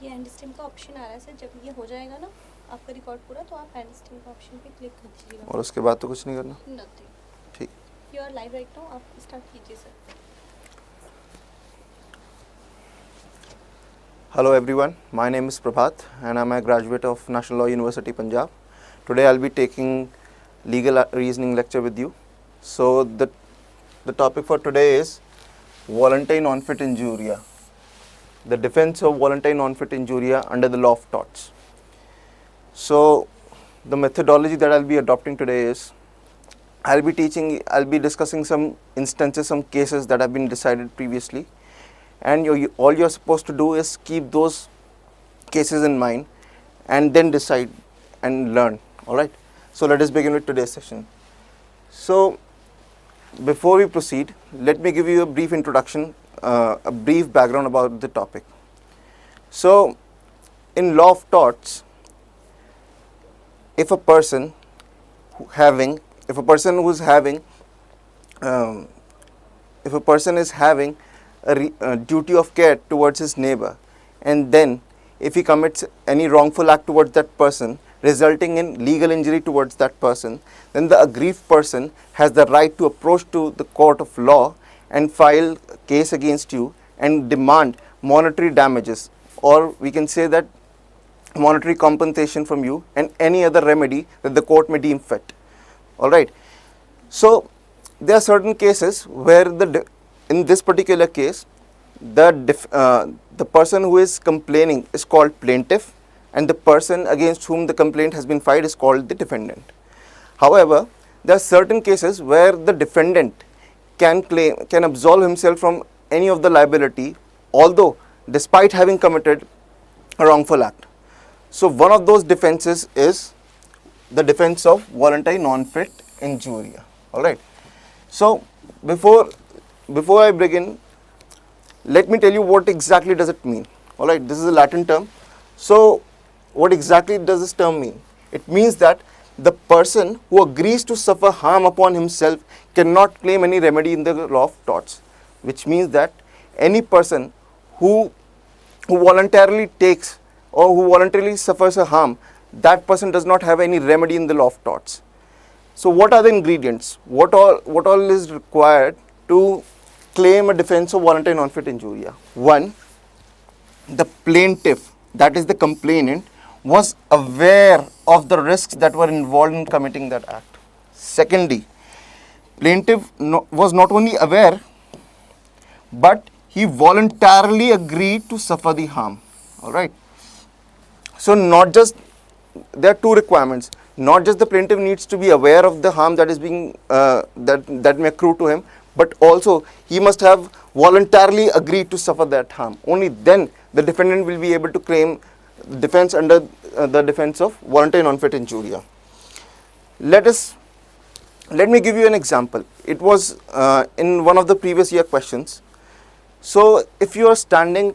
ये and stream का option आ रहा है सर, जब ये हो जाएगा ना आपका रिकॉर्ड पूरा तो आप एंड स्ट्रीम का ऑप्शन पे क्लिक कर दीजिएगा। और उसके बाद तो कुछ नहीं करना? नथिंग। ठीक। You are live right now, आप स्टार्ट कीजिए sir. Hello everyone, my name is Prabhat and I'm a graduate of National Law University, Punjab. Today I'll be taking legal reasoning lecture with you. So the topic for today is voluntary non-fit injuria, the defense of voluntary non-fit injuria under the law of torts. So the methodology that I'll be adopting today is I'll be discussing some instances, some cases that have been decided previously. And all you're supposed to do is keep those cases in mind and then decide and learn. Alright, so let us begin with today's session. So before we proceed, let me give you a brief introduction, a brief background about the topic. So in law of torts, if a person is having a duty of care towards his neighbor, and then if he commits any wrongful act towards that person resulting in legal injury towards that person, then the aggrieved person has the right to approach to the court of law and file a case against you and demand monetary damages, or we can say that monetary compensation from you and any other remedy that the court may deem fit. Alright, so there are certain cases where in this particular case, the person who is complaining is called plaintiff and the person against whom the complaint has been filed is called the defendant. However, there are certain cases where the defendant can absolve himself from any of the liability, although despite having committed a wrongful act. So one of those defenses is the defense of voluntary non-fit injuria. Alright, so before I begin, let me tell you what exactly does it mean. Alright, this is a Latin term. So what exactly does this term mean? It means that the person who agrees to suffer harm upon himself cannot claim any remedy in the law of torts, which means that any person who voluntarily takes or who voluntarily suffers a harm, that person does not have any remedy in the law of torts. So what are the ingredients? What all is required to claim a defense of voluntary non-fit injuria? One, the plaintiff, that is the complainant, was aware of the risks that were involved in committing that act. Secondly, plaintiff was not only aware, but he voluntarily agreed to suffer the harm. Alright. So there are two requirements. Not just the plaintiff needs to be aware of the harm that is being that may accrue to him, but also he must have voluntarily agreed to suffer that harm. Only then the defendant will be able to claim defense under the defense of voluntary non-fit injuria. Let me give you an example. It was in one of the previous year questions. So if you are standing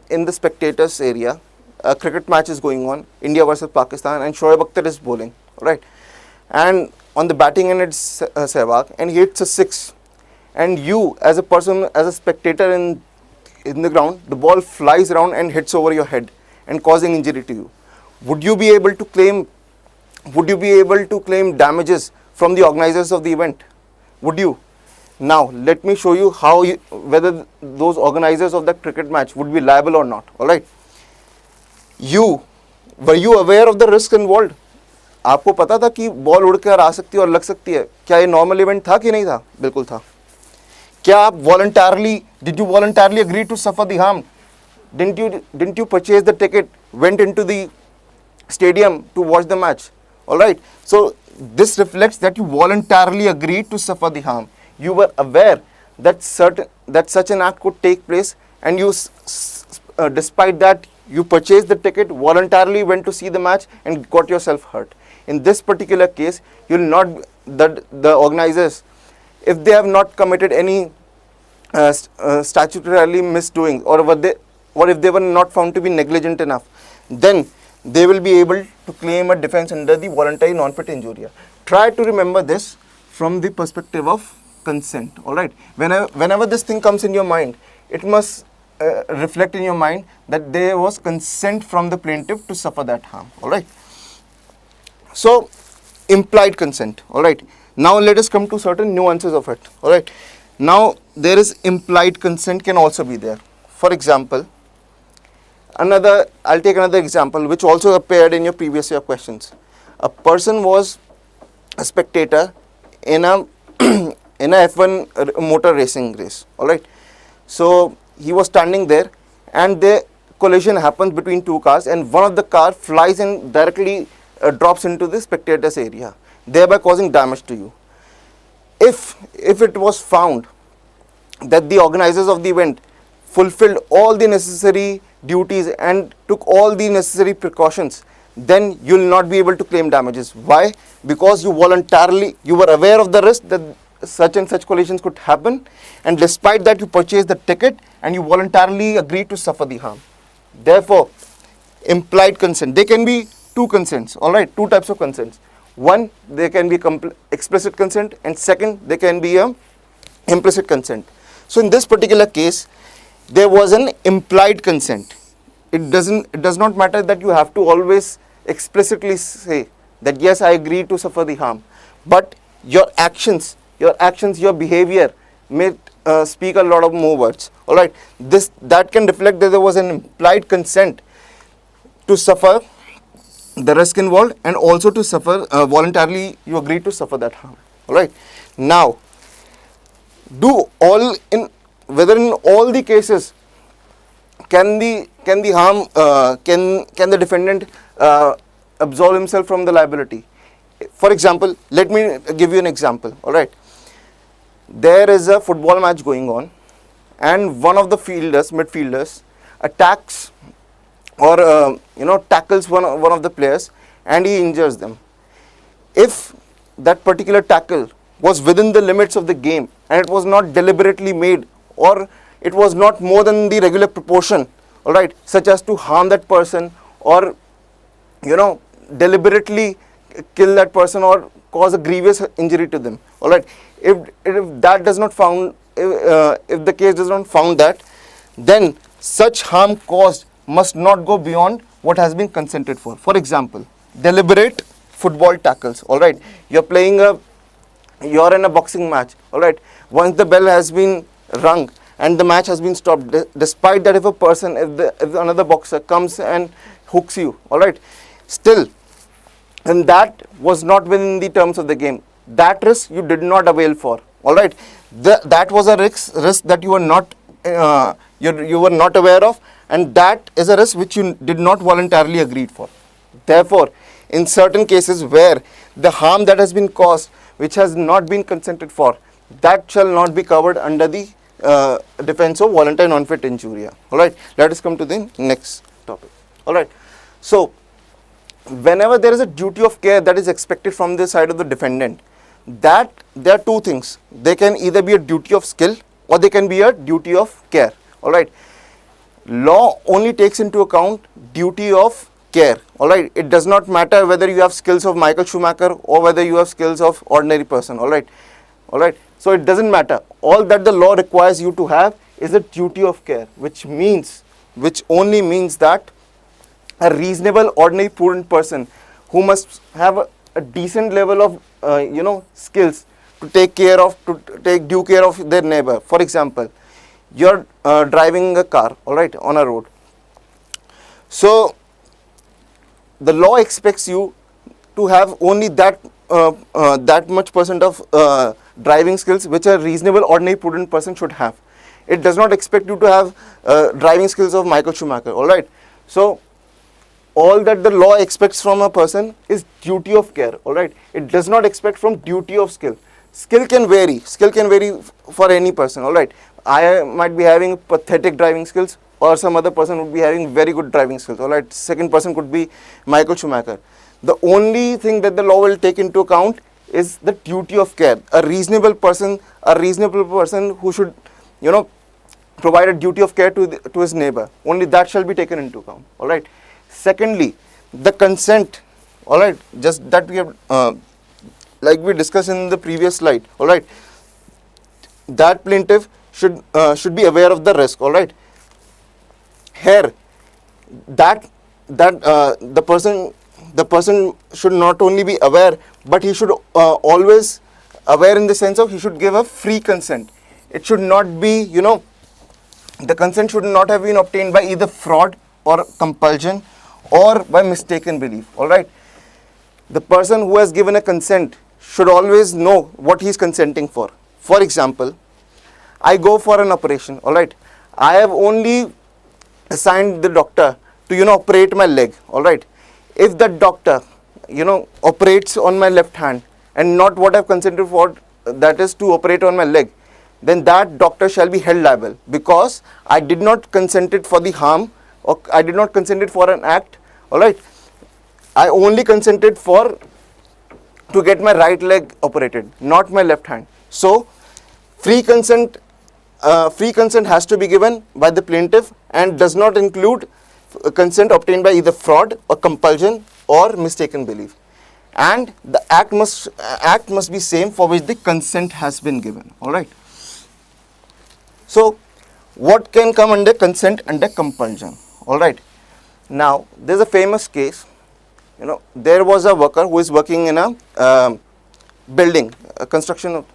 in the spectators area, a cricket match is going on, India versus Pakistan, and Shoaib Akhtar is bowling, right? And on the batting end it's Sehwag, and he hits a six. And you, as a spectator in the ground, the ball flies around and hits over your head and causing injury to you. Would you be able to claim damages from the organizers of the event? Would you? Now let me show you whether those organizers of that cricket match would be liable or not. All right. Were you aware of the risk involved? आपको पता था कि ball उड़कर आ सकती है और लग सकती है? क्या ये नॉर्मल इवेंट था कि नहीं था? बिल्कुल था. क्या आप did you voluntarily agree to suffer the harm? Didn't you purchase the ticket, went into the stadium to watch the match? All right. So this reflects that you voluntarily agreed to suffer the harm. You were aware that such an act could take place, and you, despite that, you purchased the ticket, voluntarily went to see the match, and got yourself hurt. In this particular case, you will not the organizers, if they have not committed any statutorily misdoing, or if they were not found to be negligent enough, then they will be able to claim a defense under the voluntary non-fit injuria. Try to remember this from the perspective of consent. All right. Whenever this thing comes in your mind, it must reflect in your mind that there was consent from the plaintiff to suffer that harm. All right. So, implied consent. All right. Now let us come to certain nuances of it. All right. Now there is implied consent can also be there. For example, I'll take another example which also appeared in your previous year questions. A person was a spectator in a in a F1 motor racing race. All right. So he was standing there, and the collision happens between two cars, and one of the car flies and directly drops into the spectator's area, thereby causing damage to you. If it was found that the organizers of the event fulfilled all the necessary duties and took all the necessary precautions, then you will not be able to claim damages. Why? Because you were aware of the risk that such and such collisions could happen, and despite that you purchased the ticket and you voluntarily agreed to suffer the harm. Therefore, implied consent, there can be two consents, all right, two types of consents. One, there can be explicit consent, and second, there can be a implicit consent. So in this particular case, there was an implied consent. It does not matter that you have to always explicitly say that yes, I agree to suffer the harm, but your actions, your behavior may speak a lot of more words. All right, that can reflect that there was an implied consent to suffer the risk involved, and also to suffer voluntarily you agree to suffer that harm. All right. Now, whether in all the cases can the defendant absolve himself from the liability? For example, let me give you an example. All right. There is a football match going on, and one of the midfielders attacks or tackles one of the players, and he injures them. If that particular tackle was within the limits of the game and it was not deliberately made, or it was not more than the regular proportion, all right, such as to harm that person or deliberately kill that person or cause a grievous injury to them, all right, if that does not found if the case does not found that, then such harm caused must not go beyond what has been consented for. For example, deliberate football tackles. All right, you're in a boxing match. All right, once the bell has been rung and the match has been stopped, despite that, if another boxer comes and hooks you, all right, still, and that was not within the terms of the game. That risk you did not avail for. All right, that was a risk that you were not you were not aware of, and that is a risk which you did not voluntarily agree for. Therefore, in certain cases where the harm that has been caused, which has not been consented for, that shall not be covered under the defense of voluntary non-fit injuria. All right, let us come to the next topic. All right, so whenever there is a duty of care that is expected from the side of the defendant, that there are two things. They can either be a duty of skill or they can be a duty of care. All right, law only takes into account duty of care. All right, it does not matter whether you have skills of Michael Schumacher or whether you have skills of ordinary person. All right, so it doesn't matter. All that the law requires you to have is a duty of care, which only means that a reasonable, ordinary, prudent person who must have a decent level of skills to take due care of their neighbor. For example, you're driving a car, all right, on a road. So the law expects you to have only that much percent of driving skills which a reasonable, ordinary, prudent person should have. It does not expect you to have driving skills of Michael Schumacher. All right. So all that the law expects from a person is duty of care. All right. It does not expect from duty of skill. Skill can vary for any person. All right. I might be having pathetic driving skills, or some other person would be having very good driving skills. All right. Second person could be Michael Schumacher. The only thing that the law will take into account is the duty of care. A reasonable person who should, provide a duty of care to his neighbor. Only that shall be taken into account. All right. Secondly, the consent. All right. Just that we have, like we discussed in the previous slide. All right. That plaintiff should be aware of the risk. All right. here that the person should not only be aware, but he should always aware in the sense of he should give a free consent. It should not be, the consent should not have been obtained by either fraud or compulsion or by mistaken belief. All right, the person who has given a consent should always know what he is consenting for. For example, I go for an operation. All right, I have only assigned the doctor to operate my leg. All right, if the doctor operates on my left hand and not what I've consented for, that is to operate on my leg, then that doctor shall be held liable, because I did not consented for the harm, or I did not consented for an act. All right, I only consented for to get my right leg operated, not my left hand. So free consent has to be given by the plaintiff and does not include consent obtained by either fraud or compulsion or mistaken belief. And the act must be same for which the consent has been given. All right. So what can come under consent under compulsion? All right. Now there's a famous case. There was a worker who is working in a building, construction of